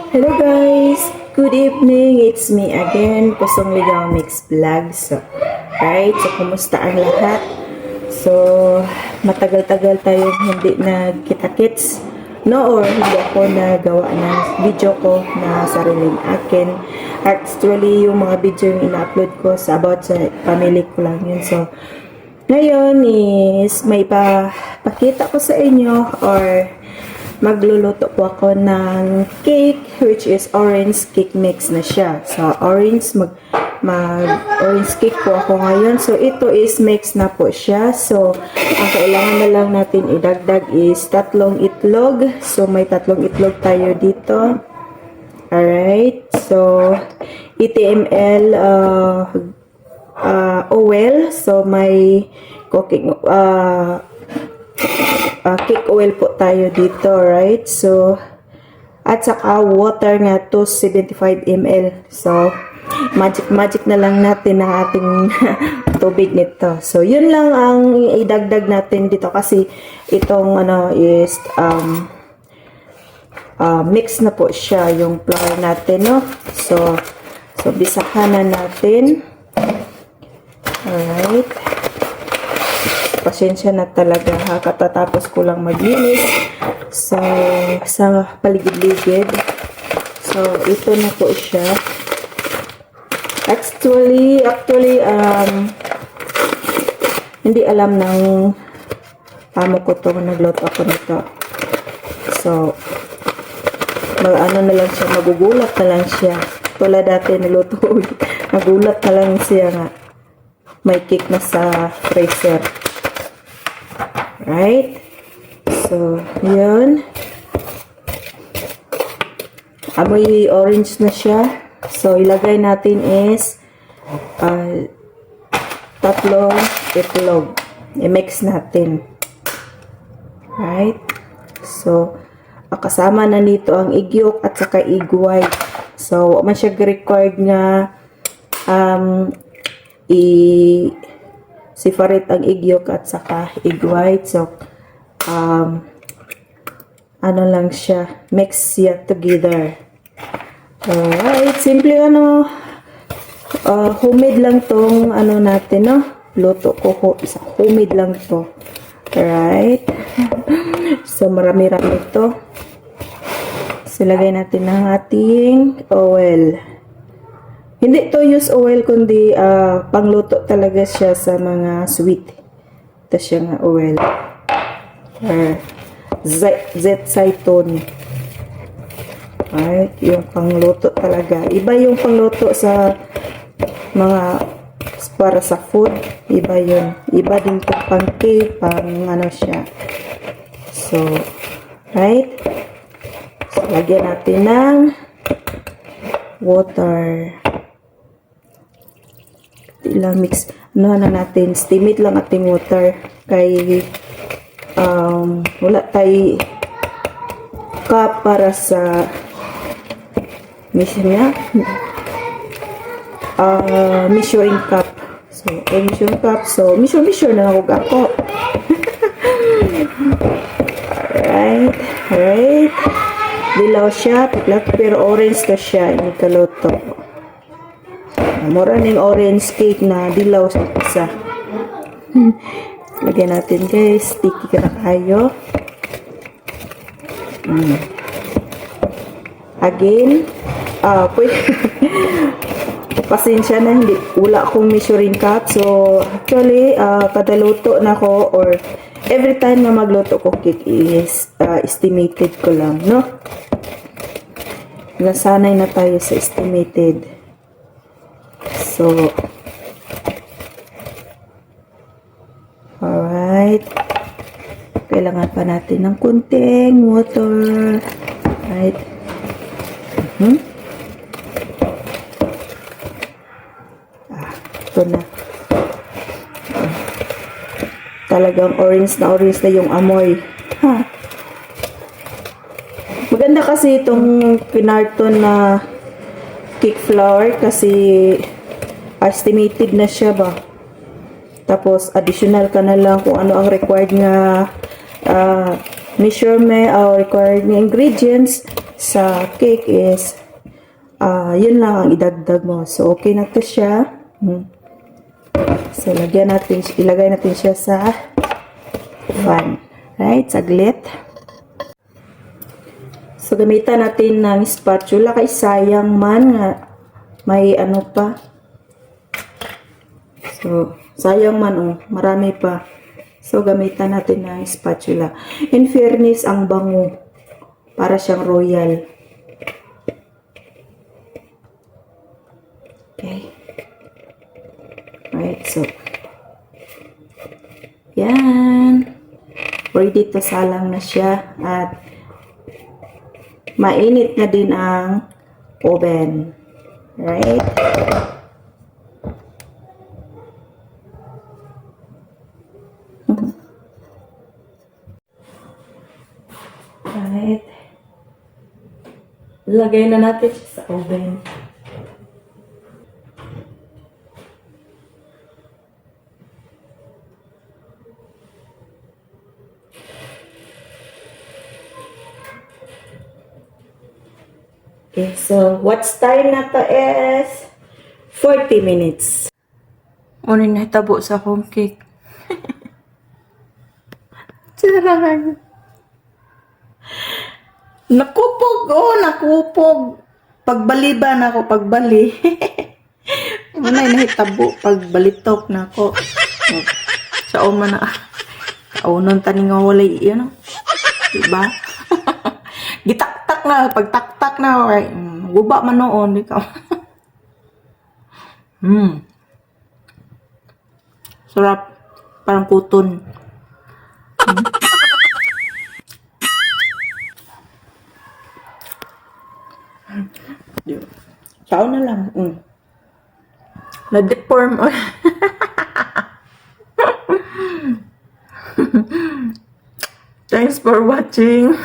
Hello guys! Good evening! It's me again, Pusong Ligaw Mix Vlog. So, kumusta ang lahat? So, matagal-tagal tayong hindi nagkita-kits. No, or hindi ako nagawa ng video ko na sariling akin. Actually, yung mga video yung ina-upload ko sa about sa family ko lang yun. So, ngayon is may pakita ko sa inyo or magluluto po ako ng cake which is orange cake mix na siya. So, orange orange cake po ako ngayon. So, ito is mix na po siya. So, ang kailangan na lang natin idagdag is 3 itlog. So, may 3 itlog tayo dito. Alright. So, 80 ml oil. So, may cooking cake oil po tayo dito, right? So, at saka water nga to 75 ml. So, magic na lang natin ang ating tubig nito. So, yun lang ang idagdag natin dito kasi itong ano is mix na po siya yung flour natin, no? So bisahan na natin. Alright. Pasensya na talaga ha, katatapos ko lang maglinis sa paligid-ligid. So, ito na po siya. Actually, hindi alam ng amo ko to, nagluto ako nito. So, ano na lang siya, magugulat na lang siya. Tulad dati niluto, nagulat na lang siya nga. May cake na sa freezer. Right? So, yun. Amoy orange na siya. So, ilagay natin is 3 itlog. I-mix natin. Right? So, kasama na nito ang egg yolk at saka egg white. So, man siya required nga separate ang egg yolk at saka egg white. So, ano lang siya, mix siya together. Alright, simple homemade lang tong ano natin, no? Luto ko, homemade lang to. Alright. So, marami-rami ito. So, lagay natin ng ating oil. Hindi to use oil, kundi pangluto talaga siya sa mga sweet. Ito siya nga oil. Zaiton. Alright, yung pangluto talaga. Iba yung pangluto sa mga para sa food. Iba yun. Iba din po pang cake, pang ano siya. So, right? So, lagyan natin ng water. Ilang mix, ano na natin, steam it lang ating water kay wala tayo cup para sa measuring cup. So, measuring cup. So, measure na ako. Alright. Dilaw siya, pero orange ka siya, yung kaluto. Mura ng orange cake na dilaw sa isa. Lagyan natin guys. Sticky ka na kayo. Again. Pasensya na, wala akong measuring cup. So, actually, kada luto na ko or every time na magluto ko cake is estimated ko lang, no? Nasanay na tayo sa estimated. So, alright. Kailangan pa natin ng kunting water. Right. Ito na. Talagang orange na yung amoy. Ha. Maganda kasi itong pinarton na cake flour kasi estimated na siya ba. Tapos additional ka na lang kung ano ang required nga measurement or required nga ingredients. sa cake is yun lang ang idagdag mo. So, okay na to siya. So, ilagay natin siya sa pan. Right? Saglit. So, gamitan natin ng spatula kay sayang man nga may ano pa. So, sayang man marami pa. So, gamitan natin ng spatula. In fairness, ang bango. Para siyang royal. Okay. Right, so. Yan. Ready to salang na siya. At mainit na din ang oven. Right? Right. Lagay na natin siya sa oven. Okay, so what's time na to is 40 minutes. Ano yung nahitabo sa akong cake? Charang. Nakupog, nakupog. Pagbaliban ako, pagbali. Ano yung nahitabo, pagbalitok na ako. Sa uma na, kaunon tani nga walay, yan o. Diba? Gitaktak na, pagtaktak na, right? Guba man noon, ikaw. Sarap, parang kuton. Sao na lang. Na-deform. Thanks for watching.